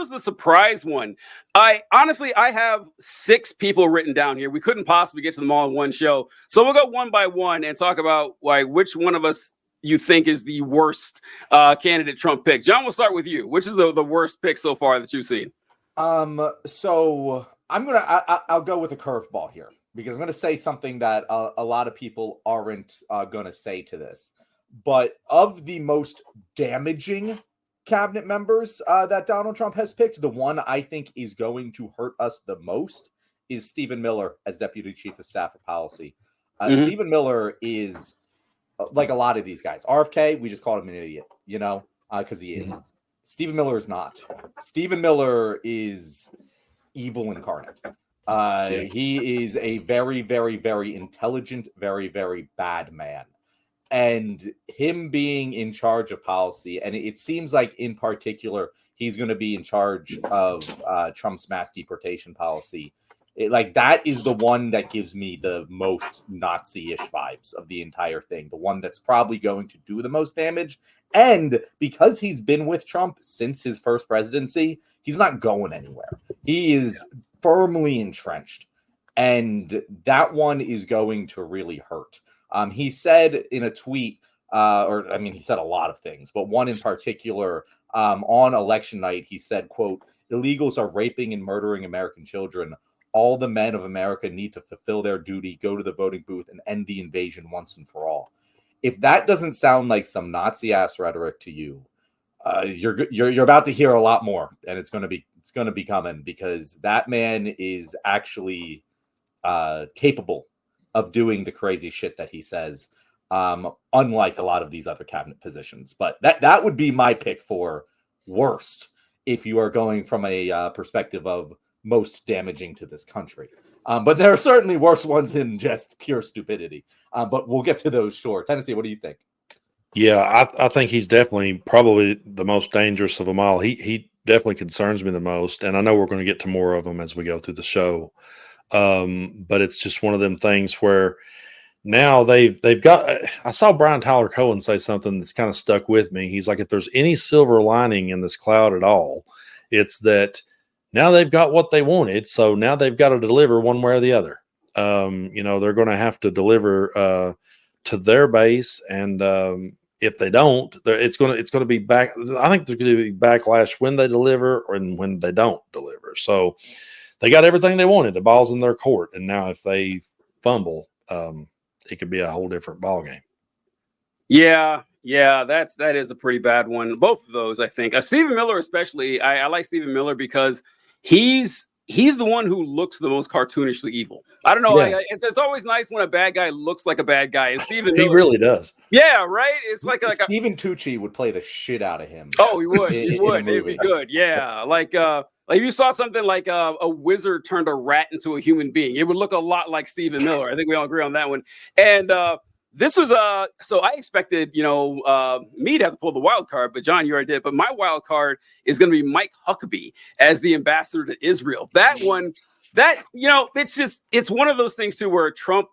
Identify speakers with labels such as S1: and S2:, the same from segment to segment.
S1: was the surprise one? I have 6 people written down here. We couldn't possibly get to them all in one show. So we'll go one by one and talk about which one of us you think is the worst candidate Trump pick. John, we'll start with you. Which is the worst pick so far that you've seen?
S2: So I'll go with a curveball here because I'm gonna say something that a lot of people aren't gonna say to this. But of the most damaging cabinet members that Donald Trump has picked, the one I think is going to hurt us the most is Stephen Miller as Deputy Chief of Staff of Policy. Stephen Miller is like a lot of these guys. RFK, we just called him an idiot, because he is. Stephen Miller is not. Stephen Miller is evil incarnate. He is a very, very, very intelligent, very, very bad man. And him being in charge of policy, and it seems like in particular, he's going to be in charge of Trump's mass deportation policy. That is the one that gives me the most Nazi-ish vibes of the entire thing. The one that's probably going to do the most damage. And because he's been with Trump since his first presidency, he's not going anywhere. He is firmly entrenched. And that one is going to really hurt. He said in a tweet, he said a lot of things, but one in particular, on election night, he said, quote, "Illegals are raping and murdering American children. All the men of America need to fulfill their duty, go to the voting booth, and end the invasion once and for all." If that doesn't sound like some Nazi-ass rhetoric to you, you're about to hear a lot more, and it's going to be coming because that man is actually capable of doing the crazy shit that he says, unlike a lot of these other cabinet positions. But that would be my pick for worst if you are going from a perspective of most damaging to this country. But there are certainly worse ones in just pure stupidity. But we'll get to those short. Tennessee, what do you think?
S3: Yeah, I think he's definitely probably the most dangerous of them all. He definitely concerns me the most, and I know we're going to get to more of them as we go through the show. But it's just one of them things where now they've got. I saw Brian Tyler Cohen say something that's kind of stuck with me. He's like, if there's any silver lining in this cloud at all, it's that now they've got what they wanted. So now they've got to deliver one way or the other. They're going to have to deliver to their base, and if they don't, it's going to be back. I think there's going to be backlash when they deliver and when they don't deliver. So they got everything they wanted. The ball's in their court, and now if they fumble, it could be a whole different ball game.
S1: Yeah, that is a pretty bad one. Both of those, I think. Stephen Miller, especially. I like Stephen Miller because he's the one who looks the most cartoonishly evil. I don't know. Yeah. It's always nice when a bad guy looks like a bad guy. And Stephen Miller,
S3: he really does.
S1: Yeah, right. It's like
S2: Stephen Tucci would play the shit out of him.
S1: Oh, he would. It'd be good. Yeah, like if you saw something like a wizard turned a rat into a human being, it would look a lot like Stephen Miller. I think we all agree on that one. And this was so I expected, me to have to pull the wild card, but John, you already did. But my wild card is going to be Mike Huckabee as the ambassador to Israel. That one, it's one of those things too where Trump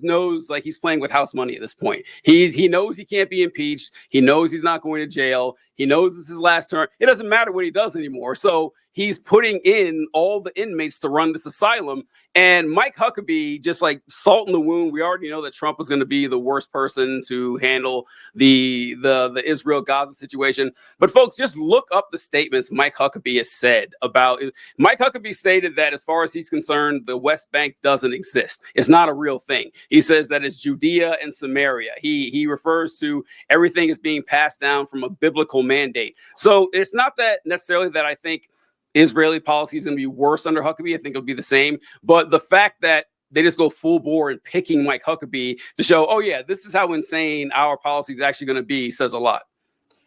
S1: knows like he's playing with house money at this point. He knows he can't be impeached. He knows he's not going to jail. He knows this is his last term. It doesn't matter what he does anymore. So he's putting in all the inmates to run this asylum. And Mike Huckabee, just like salt in the wound, we already know that Trump was going to be the worst person to handle the Israel-Gaza situation. But folks, just look up the statements Mike Huckabee has said about it. Mike Huckabee stated that as far as he's concerned, the West Bank doesn't exist. It's not a real thing. He says that it's Judea and Samaria. He refers to everything as being passed down from a biblical mandate. So it's not that necessarily that I think Israeli policy is going to be worse under Huckabee. I think it'll be the same. But the fact that they just go full bore and picking Mike Huckabee to show, oh, yeah, this is how insane our policy is actually going to be says a lot.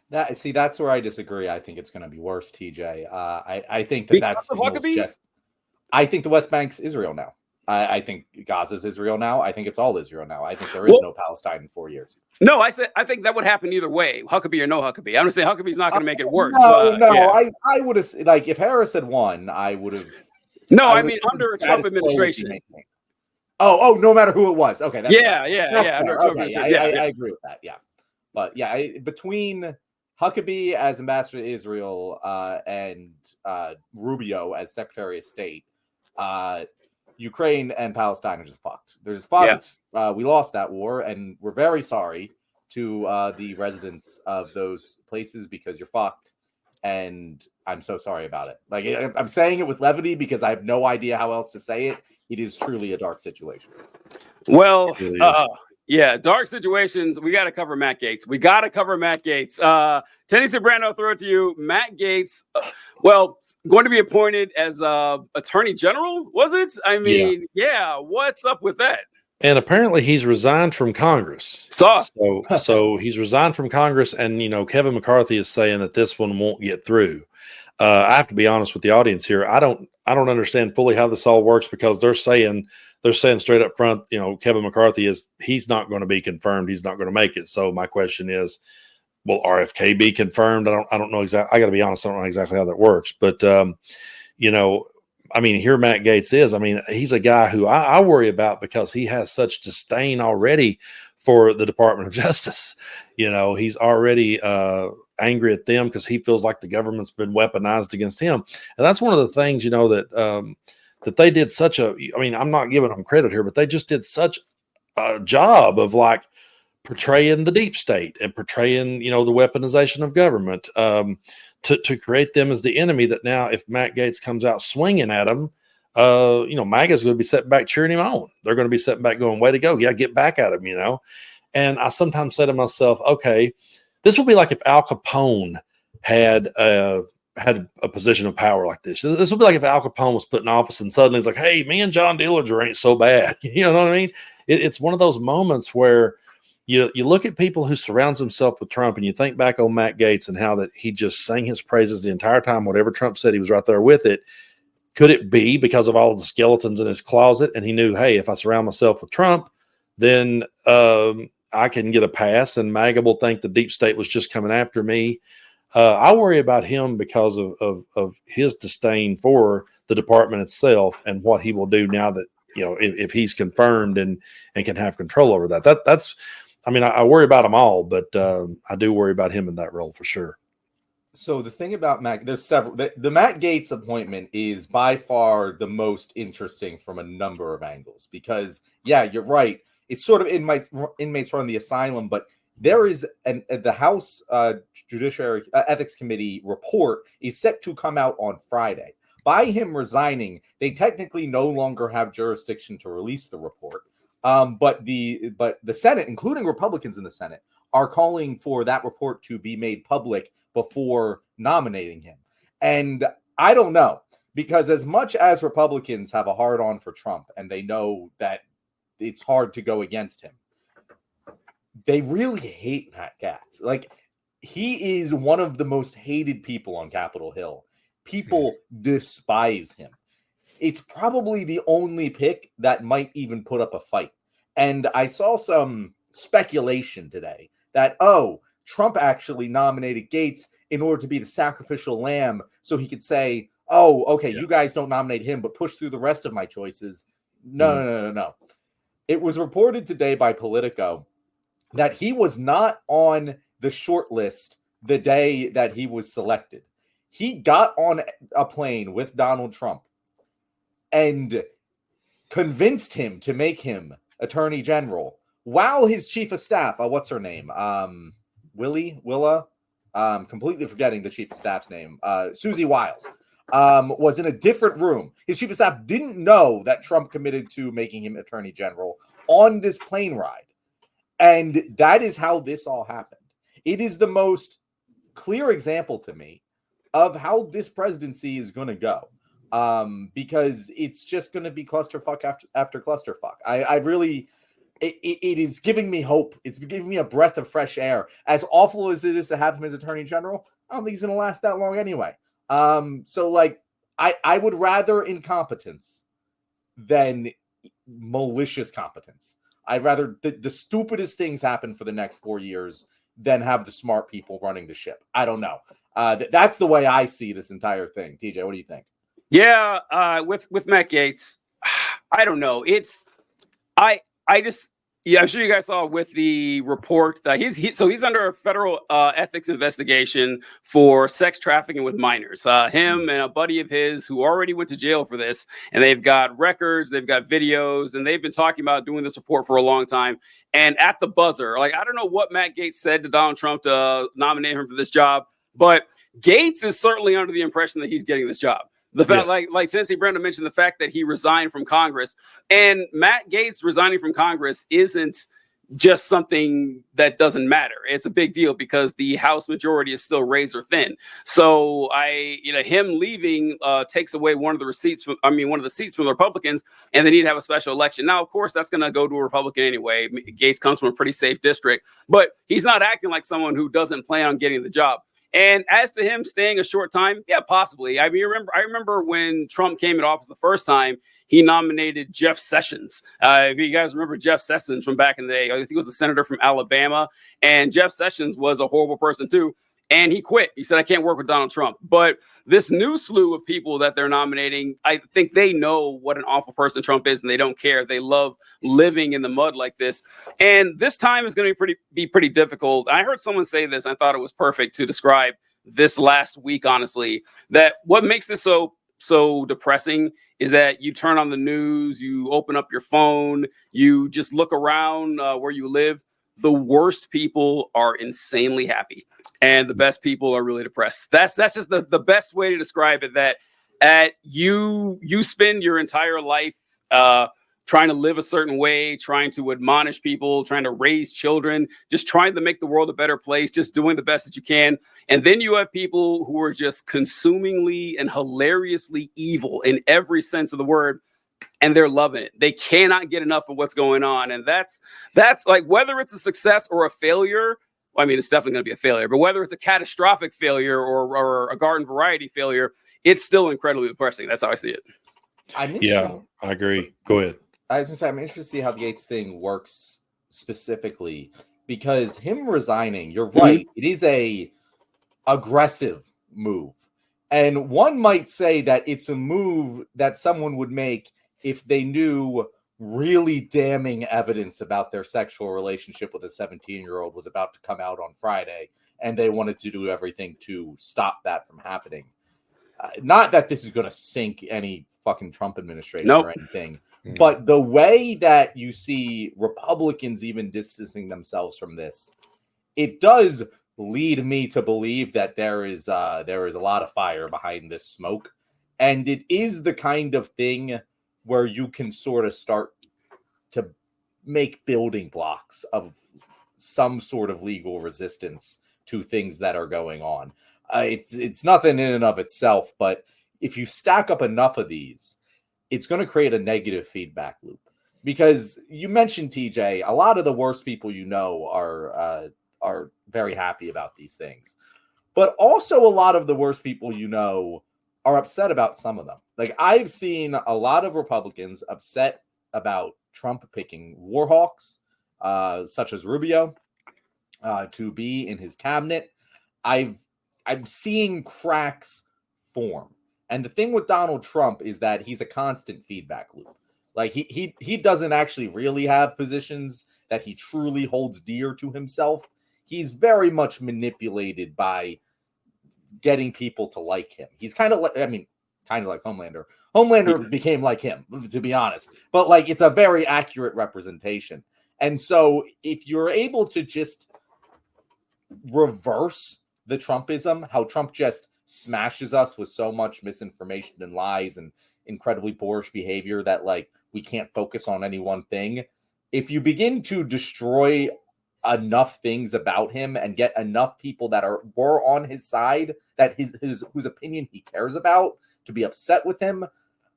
S2: That's where I disagree. I think it's going to be worse, TJ. I think that's just. I think the West Bank's Israel now. I think Gaza's Israel now. I think it's all Israel now. I think there is no Palestine in 4 years.
S1: No, I think that would happen either way, Huckabee or no Huckabee. I'm going to say Huckabee's not going to make it worse.
S2: No. Yeah. I would have, like, if Harris had won, I would have.
S1: No, I mean, under a Trump administration.
S2: Oh, no matter who it was. Okay.
S1: Yeah.
S2: Under Trump administration. I agree with that. Yeah. But yeah, between Huckabee as ambassador to Israel and Rubio as Secretary of State, Ukraine and Palestine are just fucked. They're just fucked. Yeah. We lost that war, and we're very sorry to the residents of those places because you're fucked. And I'm so sorry about it. Like, I'm saying it with levity because I have no idea how else to say it. It is truly a dark situation.
S1: Well, yeah, dark situations. We got to cover Matt Gaetz. Tenny Sobrano, throw it to you. Matt Gaetz, going to be appointed as Attorney General, was it? I mean, yeah, what's up with that?
S3: And apparently he's resigned from Congress. So he's resigned from Congress, and Kevin McCarthy is saying that this one won't get through. I have to be honest with the audience here. I don't understand fully how this all works because they're saying straight up front, Kevin McCarthy he's not going to be confirmed. He's not going to make it. So my question is, will RFK be confirmed? I don't know exactly. I got to be honest. I don't know exactly how that works, but here Matt Gaetz is. He's a guy who I worry about because he has such disdain already for the Department of Justice. He's already angry at them because he feels like the government's been weaponized against him. And that's one of the things, that they did such a, I'm not giving them credit here, but they just did such a job of like portraying the deep state and portraying, the weaponization of government to create them as the enemy that now if Matt Gaetz comes out swinging at them, MAGA's going to be sitting back cheering him on. They're going to be sitting back going, way to go. Yeah, get back at him, And I sometimes say to myself, okay, this would be like if Al Capone had a position of power like this. This would be like if Al Capone was put in office and suddenly it's like, hey, me and John Dillinger ain't so bad. You know what I mean? It's one of those moments where you look at people who surrounds himself with Trump and you think back on Matt Gaetz and how that he just sang his praises the entire time. Whatever Trump said, he was right there with it. Could it be because of all of the skeletons in his closet? And he knew, hey, if I surround myself with Trump, then I can get a pass, and MAGA will think the deep state was just coming after me. I worry about him because of his disdain for the department itself and what he will do now that, if he's confirmed and can have control over that. That's I worry about them all, but I do worry about him in that role for sure.
S2: So the thing about Matt, there's several. The Matt Gaetz appointment is by far the most interesting from a number of angles because, yeah, you're right. It's sort of inmates run the asylum, but there is the House Judiciary Ethics Committee report is set to come out on Friday. By him resigning, they technically no longer have jurisdiction to release the report. But the Senate, including Republicans in the Senate, are calling for that report to be made public before nominating him. And I don't know, because as much as Republicans have a hard on for Trump and they know that it's hard to go against him, they really hate Matt Gaetz. Like, he is one of the most hated people on Capitol Hill. People despise him. It's probably the only pick that might even put up a fight. And I saw some speculation today that, Trump actually nominated Gaetz in order to be the sacrificial lamb so he could say, you guys don't nominate him, but push through the rest of my choices. No. It was reported today by Politico that he was not on the short list the day that he was selected. He got on a plane with Donald Trump and convinced him to make him Attorney General while his chief of staff, what's her name? Willa, completely forgetting the chief of staff's name, Susie Wiles, was in a different room. His chief of staff didn't know that Trump committed to making him Attorney General on this plane ride. And that is how this all happened. It is the most clear example to me of how this presidency is going to go. Because it's just going to be clusterfuck after clusterfuck. I really... It is giving me hope. It's giving me a breath of fresh air. As awful as it is to have him as Attorney General, I don't think he's going to last that long anyway. I would rather incompetence than malicious competence. I'd rather the stupidest things happen for the next 4 years than have the smart people running the ship. I don't know. That's the way I see this entire thing. TJ, what do you think?
S1: Yeah, with Matt Gaetz, I don't know. Yeah, I'm sure you guys saw with the report that he's under a federal ethics investigation for sex trafficking with minors. Him and a buddy of his who already went to jail for this, and they've got records, they've got videos, and they've been talking about doing this report for a long time. And at the buzzer, like, I don't know what Matt Gaetz said to Donald Trump to nominate him for this job, but Gaetz is certainly under the impression that he's getting this job. The fact, like Tennessee Brandon mentioned, the fact that he resigned from Congress, and Matt Gaetz resigning from Congress isn't just something that doesn't matter. It's a big deal because the House majority is still razor thin. So him leaving takes away one of the seats from the Republicans, and they need to have a special election. Now, of course, that's going to go to a Republican anyway. Gaetz comes from a pretty safe district, but he's not acting like someone who doesn't plan on getting the job. And as to him staying a short time, yeah, possibly. I mean, I remember when Trump came in office the first time, he nominated Jeff Sessions. If you guys remember Jeff Sessions from back in the day, I think he was a senator from Alabama. And Jeff Sessions was a horrible person too. And he quit. He said, I can't work with Donald Trump. But this new slew of people that they're nominating, I think they know what an awful person Trump is, and they don't care. They love living in the mud like this. And this time is going to be pretty difficult. I heard someone say this, and I thought it was perfect to describe this last week, honestly, that what makes this so depressing is that you turn on the news, you open up your phone, you just look around where you live. The worst people are insanely happy, and the best people are really depressed. That's just the best way to describe it. That you spend your entire life trying to live a certain way, trying to admonish people, trying to raise children, just trying to make the world a better place, just doing the best that you can. And then you have people who are just consumingly and hilariously evil in every sense of the word. And they're loving it. They cannot get enough of what's going on. And that's like, whether it's a success or a failure, well, I mean, it's definitely going to be a failure, but whether it's a catastrophic failure or a garden variety failure, it's still incredibly depressing. That's how I see it.
S3: Yeah, I agree. Go ahead.
S2: I was going to say, I'm interested to see how the Gaetz thing works specifically, because him resigning, you're right, it is a aggressive move. And one might say that it's a move that someone would make if they knew really damning evidence about their sexual relationship with a 17-year-old was about to come out on Friday, and they wanted to do everything to stop that from happening. Not that this is going to sink any fucking Trump administration or anything, but the way that you see Republicans even distancing themselves from this, it does lead me to believe that there is a lot of fire behind this smoke, and it is the kind of thing where you can sort of start to make building blocks of some sort of legal resistance to things that are going on. It's nothing in and of itself, but if you stack up enough of these, it's going to create a negative feedback loop. Because you mentioned, TJ, a lot of the worst people you know are very happy about these things. But also a lot of the worst people you know are upset about some of them. Like, I've seen a lot of Republicans upset about Trump picking war hawks, such as Rubio, to be in his cabinet. I'm seeing cracks form. And the thing with Donald Trump is that he's a constant feedback loop. Like, he doesn't actually really have positions that he truly holds dear to himself. He's very much manipulated by getting people to like him. He's kind of like Homelander. Homelander became like him, to be honest. But like, it's a very accurate representation. And so if you're able to just reverse the Trumpism, how Trump just smashes us with so much misinformation and lies and incredibly boorish behavior that like we can't focus on any one thing. If you begin to destroy enough things about him and get enough people that were on his side, that whose opinion he cares about, to be upset with him,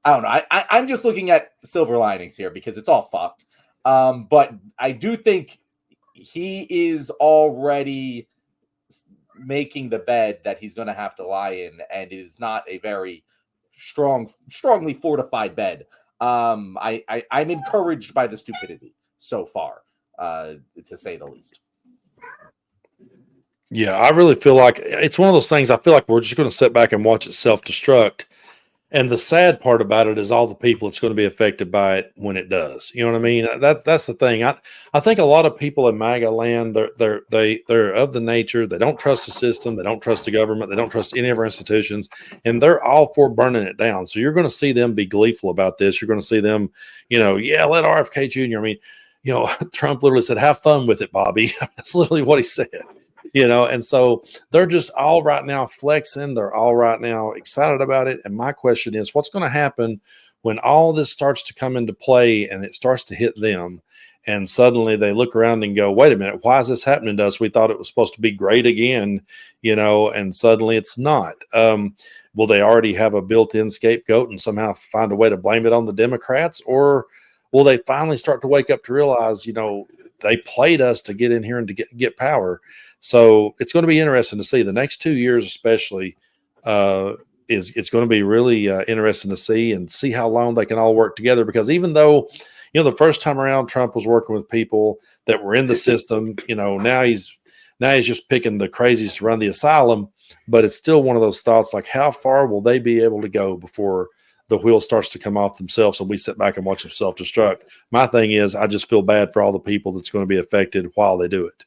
S2: I don't know. I'm just looking at silver linings here because it's all fucked. But I do think he is already making the bed that he's going to have to lie in, and it is not a very strongly fortified bed. I'm encouraged by the stupidity so far, to say the least.
S3: Yeah, I really feel like it's one of those things. I feel like we're just going to sit back and watch it self-destruct. And the sad part about it is all the people that's going to be affected by it when it does. You know what I mean? That's the thing. I think a lot of people in MAGA land, they're of the nature, they don't trust the system, they don't trust the government, they don't trust any of our institutions, and they're all for burning it down. So you're going to see them be gleeful about this. You're going to see them, yeah, let RFK Jr. I mean, Trump literally said, "Have fun with it, Bobby." That's literally what he said. And so they're just all right now flexing. They're all right now excited about it. And my question is, what's going to happen when all this starts to come into play and it starts to hit them? And suddenly they look around and go, wait a minute, why is this happening to us? We thought it was supposed to be great again, and suddenly it's not. Will they already have a built-in scapegoat and somehow find a way to blame it on the Democrats? Or will they finally start to wake up to realize, they played us to get in here and to get power? So it's going to be interesting to see the next 2 years, especially. It's going to be really interesting to see how long they can all work together. Because even though, the first time around Trump was working with people that were in the system, now he's just picking the crazies to run the asylum. But it's still one of those thoughts like, how far will they be able to go before the wheel starts to come off themselves and we sit back and watch them self-destruct? My thing is, I just feel bad for all the people that's going to be affected while they do it.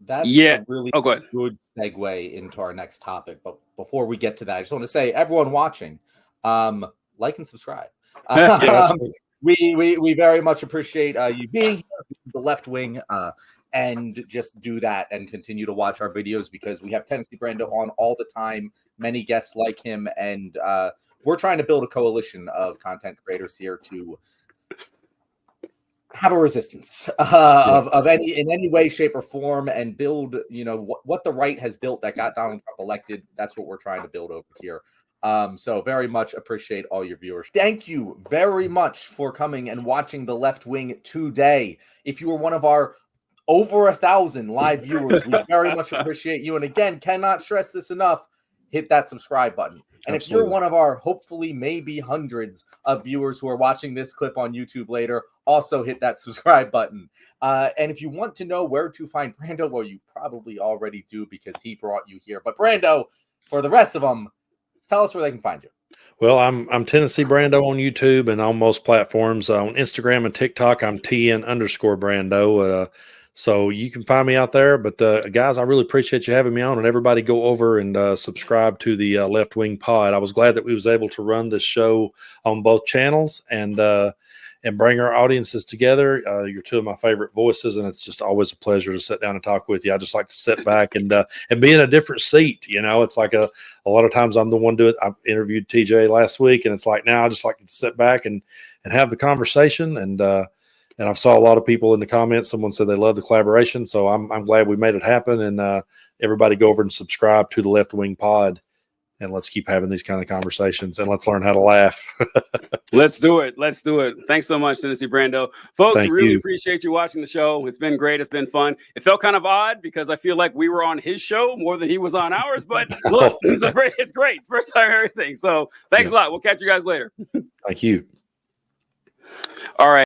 S2: That's a really good segue into our next topic. But before we get to that, I just want to say, everyone watching, like and subscribe. We very much appreciate you being here, the left wing, and just do that and continue to watch our videos, because we have Tennessee Brando on all the time, many guests like him, and we're trying to build a coalition of content creators here to have a resistance of any way, shape, or form, and build, what the right has built that got Donald Trump elected. That's what we're trying to build over here. So very much appreciate all your viewers. Thank you very much for coming and watching The Left Wing today. If you were one of our over 1,000 live viewers, we very much appreciate you. And again, cannot stress this enough, hit that subscribe button. And Absolutely. If you're one of our hopefully maybe hundreds of viewers who are watching this clip on YouTube later, also hit that subscribe button. And if you want to know where to find Brando, well, you probably already do because he brought you here. But Brando, for the rest of them, tell us where they can find you.
S3: Well, I'm Tennessee Brando on YouTube and on most platforms. On Instagram and TikTok, I'm TN_Brando. So you can find me out there. But guys, I really appreciate you having me on, and everybody go over and subscribe to the Left Wing Pod. I was glad that we was able to run this show on both channels and bring our audiences together. You're two of my favorite voices, and it's just always a pleasure to sit down and talk with you. I just like to sit back and be in a different seat. It's like a lot of times I'm the one doing it. I interviewed TJ last week, and it's like now I just like to sit back and have the conversation. And I saw a lot of people in the comments. Someone said they love the collaboration. So I'm glad we made it happen. And everybody go over and subscribe to the Left Wing Pod. And let's keep having these kind of conversations, and let's learn how to laugh.
S1: Let's do it. Thanks so much, Tennessee Brando. Folks, really appreciate you watching the show. It's been great. It's been fun. It felt kind of odd because I feel like we were on his show more than he was on ours. But look, it's great. It's first time everything. So thanks a lot. We'll catch you guys later.
S3: Thank you.
S1: All right.